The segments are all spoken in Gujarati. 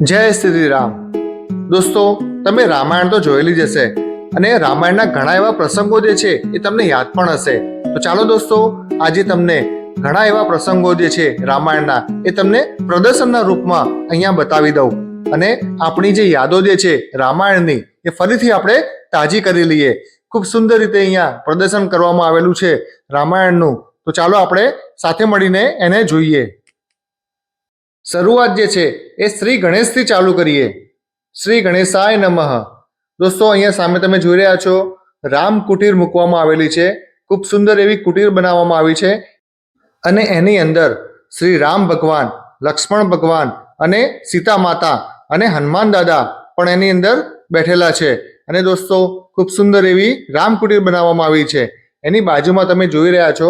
જય શ્રી રામ. દોસ્તો, તમે રામાયણ તો જોયેલી જ હશે અને રામાયણના ઘણા એવા પ્રસંગો જે છે એ તમને યાદ પણ હશે. તો ચાલો દોસ્તો, આજે તમને ઘણા એવા પ્રસંગો જે છે રામાયણના એ તમને પ્રદર્શનના રૂપમાં અહીંયા બતાવી દઉં અને આપણી જે યાદો જે છે રામાયણની એ ફરીથી આપણે તાજી કરી લઈએ. ખૂબ સુંદર રીતે અહીંયા પ્રદર્શન કરવામાં આવેલું છે રામાયણનું. તો ચાલો આપણે સાથે મળીને એને જોઈએ. શરૂઆત જે છે એ શ્રી ગણેશથી ચાલુ કરીએ. શ્રી ગણેશાય નમઃ. દોસ્તો, અહીંયા સામે તમે જોઈ રહ્યા છો રામ કુટીર મૂકવામાં આવેલી છે. ખૂબ સુંદર એવી કુટીર બનાવવામાં આવી છે અને એની અંદર શ્રી રામ ભગવાન, લક્ષ્મણ ભગવાન અને સીતા માતા અને હનુમાન દાદા પણ એની અંદર બેઠેલા છે. અને દોસ્તો, ખૂબ સુંદર એવી રામ કુટીર બનાવવામાં આવી છે. એની બાજુમાં તમે જોઈ રહ્યા છો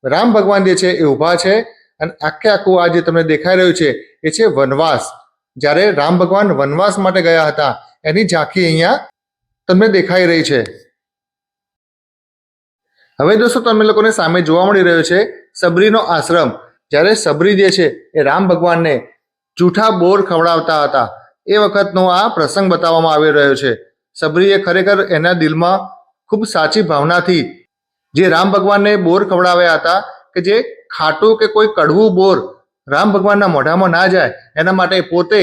રામ ભગવાન જે છે એ ઊભા છે અને આખું આ જે તમને દેખાઈ રહ્યું છે એ છે વનવાસ. જ્યારે રામ ભગવાન વનવાસ માટે ગયા હતા એની ઝાંખી અહીંયા તમને દેખાઈ રહી છે. હવે દોસ્તો, તમે લોકોને સામે જોવા મળી રહ્યો છે સબરીનો આશ્રમ. જ્યારે સબરી જે છે એ રામ ભગવાનને જૂઠા બોર ખવડાવતા હતા એ વખતનો આ પ્રસંગ બતાવવામાં આવી રહ્યો છે. સબરીએ ખરેખર એના દિલમાં ખૂબ સાચી ભાવનાથી જે રામ ભગવાનને બોર ખવડાવ્યા હતા કે જે ખાટું કે કોઈ કડવું બોર રામ ભગવાનના મોઢામાં ના જાય એના માટે પોતે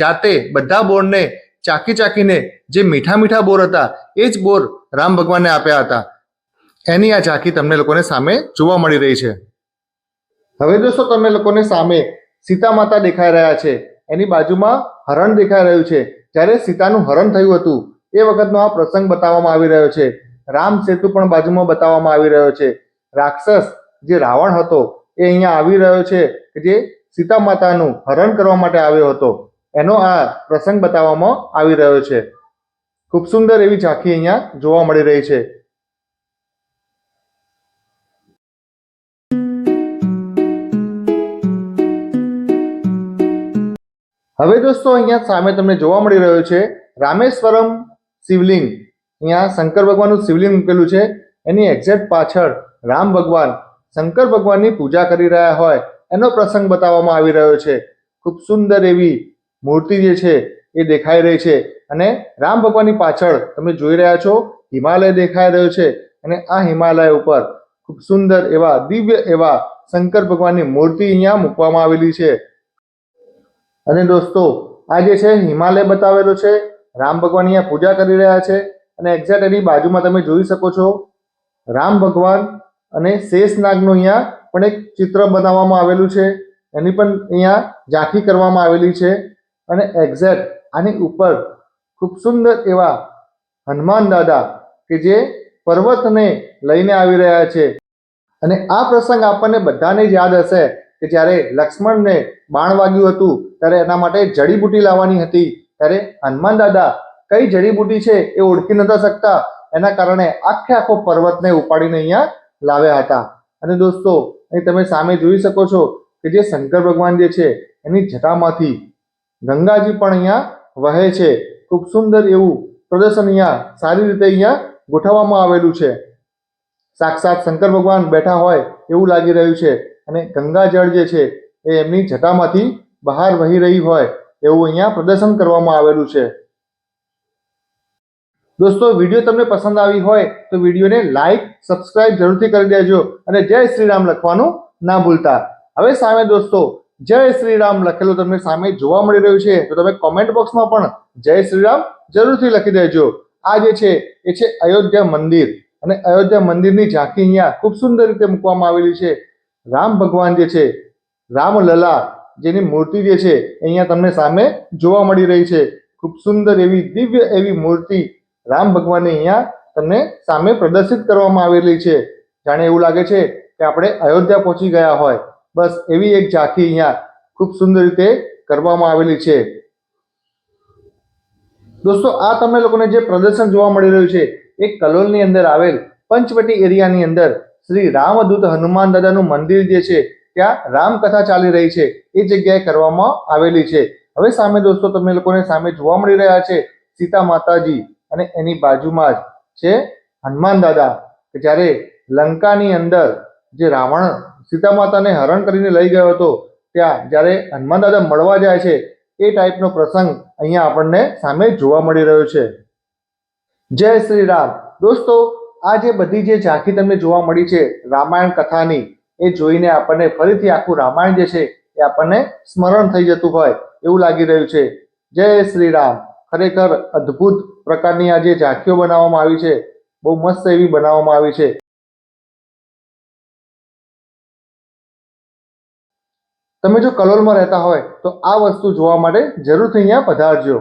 જાતે બધા બોરને ચાખીને જે મીઠા બોર હતા એ જ બોર રામ ભગવાનને આપ્યા હતા. એની આ ઝાંખી તમને લોકોને સામે જોવા મળી રહી છે. હવે દોસ્તો, તમે લોકોને સામે સીતા માતા દેખાઈ રહ્યા છે. એની બાજુમાં હરણ દેખાઈ રહ્યું છે. જ્યારે સીતાનું હરણ થયું હતું એ વખતનો આ પ્રસંગ બતાવવામાં આવી રહ્યો છે. રામ સેતુ પણ બાજુમાં બતાવવામાં આવી રહ્યો છે. રાક્ષસ જે રાવણ હતો એ અહીંયા આવી રહ્યો છે કે જે સીતા માતાનું હરણ કરવા માટે આવ્યો હતો. એનો આ પ્રસંગ બતાવવામાં આવી રહ્યો છે. ખૂબ સુંદર એવી ઝાંખી અહીંયા જોવા મળી રહી છે. હવે દોસ્તો, અહીંયા સામે તમને જોવા મળી રહ્યું છે રામેશ્વરમ શિવલિંગ. અહીંયા શંકર ભગવાનનું શિવલિંગ મૂકેલું છે. એની એક્ઝેક્ટ પાછળ રામ ભગવાન શંકર ભગવાનની પૂજા કરી રહ્યા હોય એનો પ્રસંગ બતાવવામાં આવી રહ્યો છે. ખૂબ સુંદર એવી મૂર્તિ જે છે એ દેખાઈ રહી છે અને રામ ભગવાનની પાછળ તમે જોઈ રહ્યા છો હિમાલય દેખાઈ રહ્યો છે અને આ હિમાલય ઉપર ખૂબ સુંદર એવા દિવ્ય એવા શંકર ભગવાનની મૂર્તિ અહીંયા મૂકવામાં આવેલી છે. અને દોસ્તો, આ જે છે હિમાલય બતાવેલો છે. રામ ભગવાન અહીંયા પૂજા કરી રહ્યા છે અને એક્ઝેક્ટ એની બાજુમાં તમે જોઈ શકો છો રામ ભગવાન અને શેષનાગનું અહીંયા પણ એક ચિત્ર બનાવવામાં આવેલું છે. એની પણ અહીંયા ઝાંખી કરવામાં આવેલી છે અને એક્ઝેક્ટ આની ઉપર ખૂબ સુંદર એવા હનુમાન દાદા કે જે પર્વતને લઈને આવી રહ્યા છે. અને આ પ્રસંગ આપણને બધાને જ યાદ હશે કે જ્યારે લક્ષ્મણને બાણ વાગ્યું હતું ત્યારે એના માટે જડીબુટી લાવવાની હતી. ત્યારે હનુમાન દાદા કઈ જડીબુટી છે એ ઓળખી નતા શકતા. એના કારણે આખો પર્વતને ઉપાડીને અહીંયા લાવ્યા હતા. અને દોસ્તો, અહીં તમે સામે જોઈ શકો છો કે જે શંકર ભગવાન જે છે એની જટામાંથી ગંગાજી પણ અહીંયા વહે છે. ખૂબ સુંદર એવું પ્રદર્શન અહીંયા સારી રીતે અહીંયા ગોઠવવામાં આવેલું છે. સાક્ષાત શંકર ભગવાન બેઠા હોય એવું લાગી રહ્યું છે અને ગંગાજળ જે છે એ એમની જટામાંથી બહાર વહી રહી હોય એવું અહીંયા પ્રદર્શન કરવામાં આવેલું છે. દોસ્તો, વિડીયો તમને પસંદ આવી હોય તો વિડીયોને લાઈક, સબસ્ક્રાઇબ જરૂરથી કરી દેજો અને જય શ્રી રામ લખવાનું ના ભૂલતા. હવે સામે દોસ્તો જય શ્રી રામ લખેલું તમને સામે જોવા મળી રહ્યું છે તો તમે કોમેન્ટ બોક્સમાં પણ જય શ્રી રામ જરૂરથી લખી દેજો. આ જે છે એ છે અયોધ્યા મંદિર અને અયોધ્યા મંદિરની ઝાંખી અહીંયા ખૂબ સુંદર રીતે મૂકવામાં આવેલી છે. રામ ભગવાન જે છે રામલલા જેની મૂર્તિ જે છે અહીંયા તમને સામે જોવા મળી રહી છે. ખૂબ સુંદર એવી દિવ્ય એવી મૂર્તિ રામ ભગવાનની અહીંયા તમને સામે પ્રદર્શિત કરવામાં આવેલી છે. જાણે એવું લાગે છે કે આપણે અયોધ્યા પહોંચી ગયા હોય. બસ એવી એક ઝાંખી અહીંયા ખૂબ સુંદર રીતે કરવામાં આવેલી છે. દોસ્તો, આ તમને લોકોને જે પ્રદર્શન જોવા મળી રહ્યું છે એ કલોલની અંદર આવેલ પંચવટી એરિયાની અંદર શ્રી રામદૂત હનુમાન દાદાનું મંદિર જે છે ત્યાં રામકથા ચાલી રહી છે એ જગ્યાએ કરવામાં આવેલી છે. હવે સામે દોસ્તો તમને લોકોને સામે જોવા મળી રહ્યા છે સીતા માતાજી અને એની બાજુમાં જ છે હનુમાન દાદા કે જ્યારે લંકાની અંદર જે રાવણ સીતા માતાને હરણ કરીને લઈ ગયો હતો ત્યાં જ્યારે હનુમાન દાદા મળવા જાય છે એ ટાઈપનો પ્રસંગ અહીંયા આપણને સામે જોવા મળી રહ્યો છે. જય શ્રી રામ. દોસ્તો, આ જે બધી જે ઝાંખી તમને જોવા મળી છે રામાયણ કથાની, એ જોઈને આપણને ફરીથી આખું રામાયણ જે છે એ આપણને સ્મરણ થઈ જતું હોય એવું લાગી રહ્યું છે. જય શ્રી રામ. ખરેખર અદ્ભુત પ્રકારની આ જે ઝાંખીઓ બનાવવામાં આવી છે, બહુ મસ્ત એવી બનાવવામાં આવી છે. તમે જો કલોલમાં રહેતા હોય તો આ વસ્તુ જોવા માટે જરૂરથી અહીંયા પધારજો.